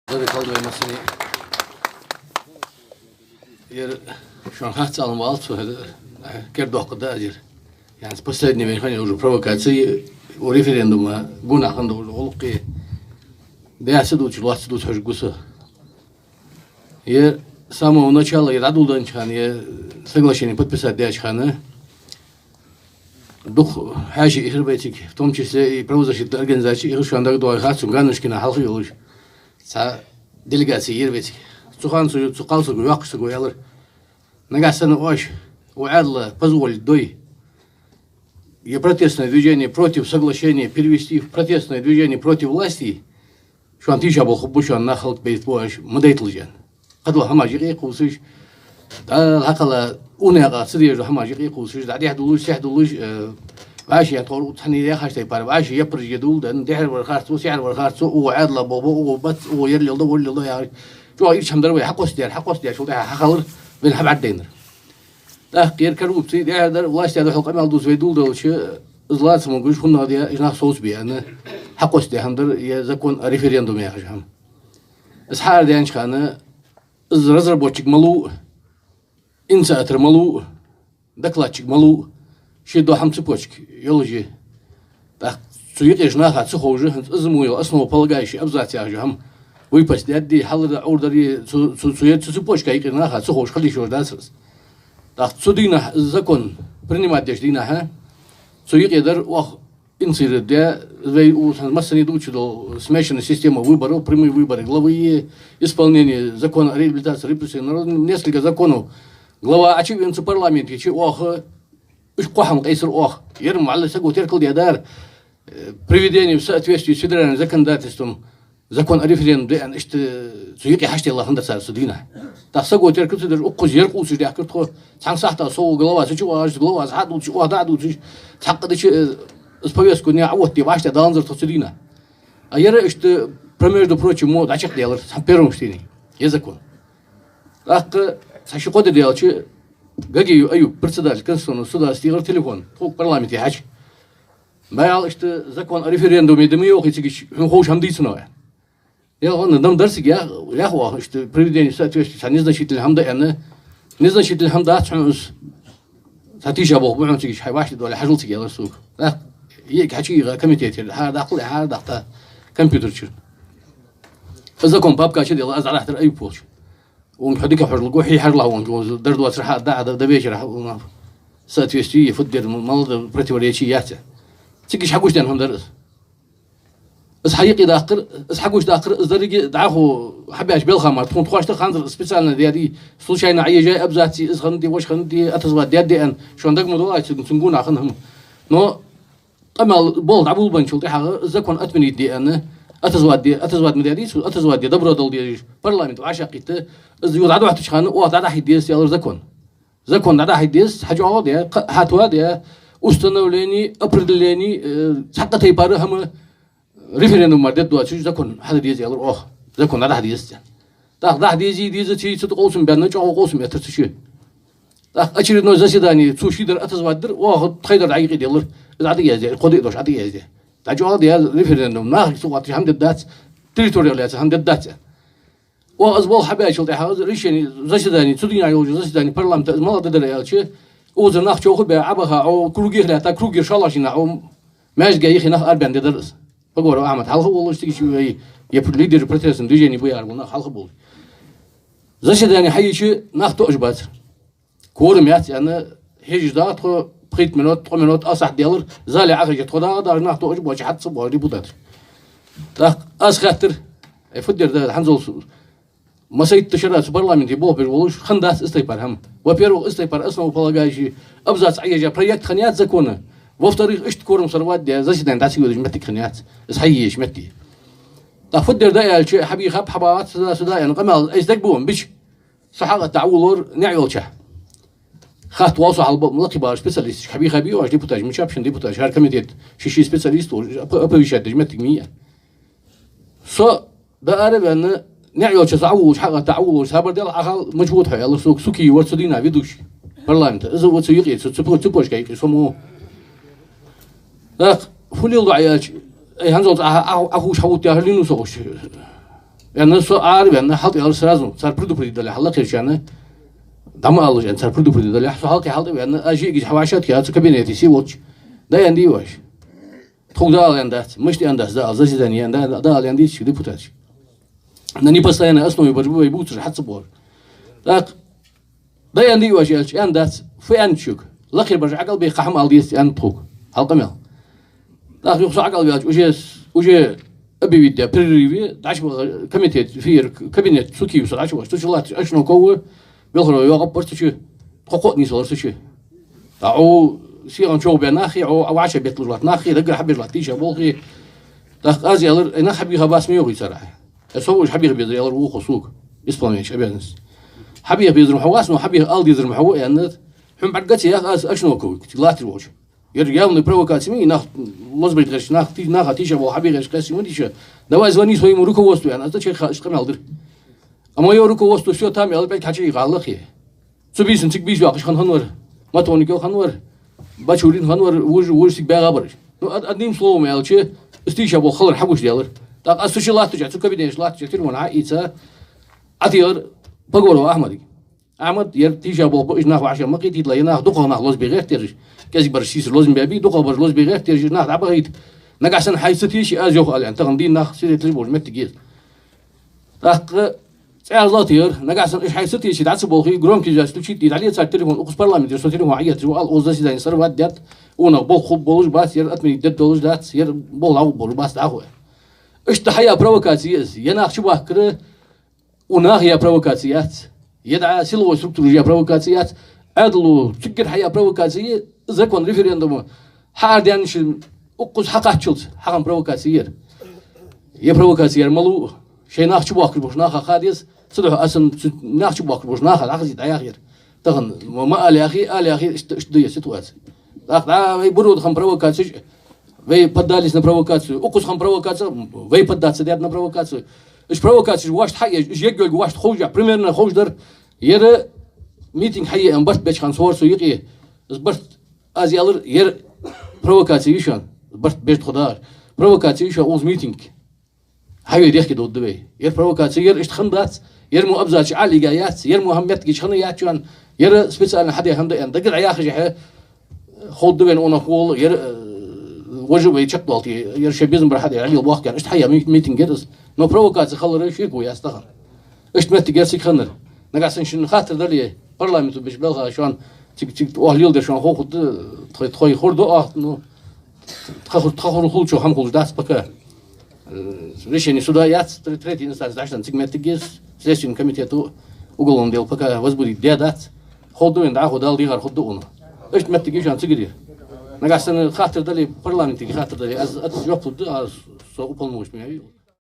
Tabii kalmaymasını yer şu an hatta alınmalı söyledi. Kerdoğdu da acır. Yani последний механизм уже провокации у референдума гунахында уже олқи дәсід учил ласты дуч хожгусы. С самого начала я радулдан чхан я соглашение подписать дячханы. Дух хажи ихрбетик, в том числе и правозащитные организации, их шандак дуай хатсун ганушкина халхи олуш. Са делегации ирбетик. Цухансу цухалсу гуяқсу гуялар. Нагасаны ош уадла позволить дой. И протестное движение против соглашения перевести в протестное движение против власти, что он тиша был хубушан нахал бейтвош модетлжан. قدوا هماجي قوسش دا هكلا ونيغا سريجو هماجي قوسش دا دي حدولوش تحدولوش عاش يطور تحني يا خاش تيبار عاش يبرج يدول دن دحر ورخارت وسعر ورخارت وعاد لا بوبو وبت ويرلي الله ولي الله يا جو يش حمدر وي حقوس ديال شو ده حخلر بين حبعد دينر دا غير كروب سي ده در والله استاد حق ما دوز ويدول دولش ازلات مونغوش كنا دي اجنا صوص بي انا حقوس دي حمدر يا زكون ريفرندوم يا خشام اسحار دي انشخانه разработчик малу, инициатор малу, докладчик малу, ще до хам цепочки, ёлжи. Так, суете жнаха цехожи, измуил основополагающий абзац я же хам выпасть дядди халда ордери сует цепочка и жнаха цехож хали шо дасрас. Так, судина закон принимать дяддина ха. Суете дар ох инцидент де у массовой идущей до смешанной системы выборов, прямые выборы, главы исполнения закона о реабилитации, репрессии, несколько законов. Глава очевидца парламента, че ох, ишкохам кайсер ох, ерм алла сагу теркал диадар, приведение в соответствии с федеральным законодательством, закон о референдуме, что суеки хашти Аллаханда царь судина. Так сагу теркал даже укуз еркул сюда, кто сансахта сол глава, сучу аж глава, заду чу ададу чу, цакады че с повестку не вот и ваша данзер тосудина. А я что между прочим мод ачак делал сам первым штини. Я закон. Так сашу коды делал че гаги аю председатель Конституционного суда стигал телефон в парламенте хач. Баял что закон о референдуме да мы охотики хош хамдицно. Я он нам дарсик я хо что проведение соответствия с незначительным хамда незначительным хамда сатиша бог бунтики хайваш доля хажултики я сук. يك حكي كميتيت هذا أقول هذا كمبيوتر شر فزكون باب كاشد يلا أزعل أحد أي بوش ونحديك حر الجوحي حر له درد واسرح ده بيشرح ساتيستي يفدر مال بريتوريتشيات تيجي حقوش دينهم درس بس حقيقي داخر بس حقوش داخر إزدرجي دعاه حبيش بالخمر تكون تخش تخانزر سبيسالنا دي سلوشينا عيه جاي أبزاتي إزخندي وش خندي أتزبط دي أن شو عندك موضوع تنقون عخنهم نو أما بولد عبول بنشول تحقق زكون أتمني دي أنا أتزواد مداريس أتزواد دي دبر دول دي برلمان وعشاقيته يود عدو حتشخان وعد عدا حديس يالر زكون عدا حديس حاجة عادية هاتوا دي أستنوليني أبردليني حتى تيباره هم ريفرندوم مردد دوات شو زكون هذا ديز يالر زكون عدا حديس так да дези чи что олсун бен чоо олсун ятырчы так очередное заседание цушидер атазваддер о хайдар айги делер ады язе коды дош ады язе та жоо де референдум нах сугат хамд дат территориалият хамд дат о азбол хабачыл да хазыр решение заседание судья ёлжу заседание парламента малады дерелчи озер нах чоо бе абаха о кругер та кругер шалашина о мәжге ихина арбен дедерс погоро ахмат халкы болуштыгы шуй епр лидер протестный движение буяр буна халкы бол заседание хайчи нах тожбат كورميات أنا هيج دات خو بخيت منوت أصح ديالر زالي عقرجت خدا دار ناخد أوج بوش حد صبوا دي بودر ده أسخاتر يفدر ده حنزل ما سيد تشرات برلمان يبوه بيقولوش خندات استيبار هم وبيرو استيبار أصلا وبلاجي أبزات عيجا بريكت خنيات زكونة وفتريق إيش كورم صروات ده زي ده داسي ودش متك خنيات إصحيش متي ده فدر ده يا شيء حبي خب حبات سدا يعني قمال إيش دقبون بيش صحة تعولور نعيول شه خط واصل على ملقب سبيشاليست خبي واش ديبوتاج مش ابشن ديبوتاج هر كميتيت شي سبيشاليست ابويشات دجمت مية سو ده عارف ان نعيو تعوج حق تعوج صبر ديال اخال مجهود هاي الله سوكي ورسدينا فيدوش برلمان اذا وتسيقي تسبوش كاي سمو لا فولي الله عياج اي هنزل اخوش حوت يا هلينو سوش Yani so ağır yani halk alır sразу царь предупредили halk yani dama alır yani царь предупредили halk yani acı gibi havaşat ya kabineti sivoç da yani var. Тогда алянда, мышь янда, да, заседание янда, да, алянда еще депутат. На непостоянной основе борьбы и будут жить сбор. Так, да, янда его жильч, янда, фэнчук, лахир борж акал бей хахам алдист ян тук, халкамел. Так, юхса акал бей уже объявить да перерыве, дальше комитет, фир, кабинет, сукиус, дальше вот, что желать, аж на кого, белхро, я просто что, хокот не солар, что. Да, о سيغان شو بيناخي أو عشرة بيت لجلات ناخي رجع حبي جلات تيجي بولخي دخ أزي ألر أنا حبي خباس ميوغي صراحة أسويش حبي خبيز يلر وخو سوق إسبانيش أبينس حبي خبيز محواس حبي ألدي زر محوا يعني هم بعد قتي يا أخ أشنو كوي لا تروج يرجعون لبروكاتيمي ناخ مزبط غش ناخ تيجي بول حبي غش كاسي مديش دواء زواني سوي مروكو وستو يعني أنت شيء خاش قمة ألدر أما يوروكو وستو شو تام يلر بيك حكي غالخي سبيسن تك واقش خن هنور ما توني كيو خنور باشورين هنور وج سيك بغابر أدنيم سلوم يالشي استيشا بو خلر حبوش ديالر تاق أسوشي لا تجع تكبينيش لا تجع تيرمون عايتا أتيار بقولوا أحمد ير تيجا بو إيش ناخو عشان مقيت يطلع يناخ دقة ناخ لوز بغير ترج كذي برشيس لوز بيبي دقة بر لوز بغير ترج ناخ عبغيت نقعسن حيستيشي أزيوخ على أن تغندين ناخ سيرة تلبوج متجيل تاق عزلاتير نقعسن إيش حيستي شيء تعصب بوخي جروم كي جالس تشيد يدعي صار تليفون أقص برلمان يرسل تليفون عيات جو أوزاسي زين صار واديات ونا بول خب بولج باس ير أتمني دد بولج دات ير بول عو بول باس تعوه إيش تحيا بروكاتيز يناخ شو بكره ونا هي بروكاتيات يدعى سلوا ستركتورية بروكاتيات عدلو تذكر حيا بروكاتية زكون ريفرندوم حارديان شل أقص حقات شلت حقن بروكاتير يا بروكاتير ملو شيء ناخ شو بكره بوش ناخ خاديس صدق أصلا ناخذ بوك بوش ناخذ أخذ يتعير تغن ما آلي أخي إشتدية ستوات أخذ يبرود خم بروكاتش وي بداليس نبروكاتش أقص خم بروكاتش وي بدات سديات نبروكاتش إيش بروكاتش واش حي إيش يجول واش خوجة بريميرنا خوج در ير ميتينغ حي أم برت بيش خان صور سويقي برت أزيالر ير بروكاتش يشان برت بيش خدار بروكاتش يشان أوز ميتينغ هاي يديك كده ودبي ير بروكاتش ير إشتخندات يرمو أبزاج على جايات يرمو هميت كيش خنيات شان ير سبيسال حد يهم ده دقر عياخ جه خود بين أنا قول ير وجب يشكلتي ير شبيزم برحد علي الواقع كان إشتحيا ميتين جرس نو بروكات خلر شيء كوي استخن إشت مت جرس خنر نقاسن شن خاطر دليه برلمان بيش بلغا شان تك أهليل ده شان خود تخوي خردو نو تخور خود شو هم خود داس بكا решение суда я третий инстанс дашдан цигметтигес следственный комитету уголовный дел пока возбудит дядат ходу инда ходал дигар ходу он эш меттиги шан цигири нагасен хатыр дали парламенттиги хатыр дали аз жоп туду аз со уполномоченный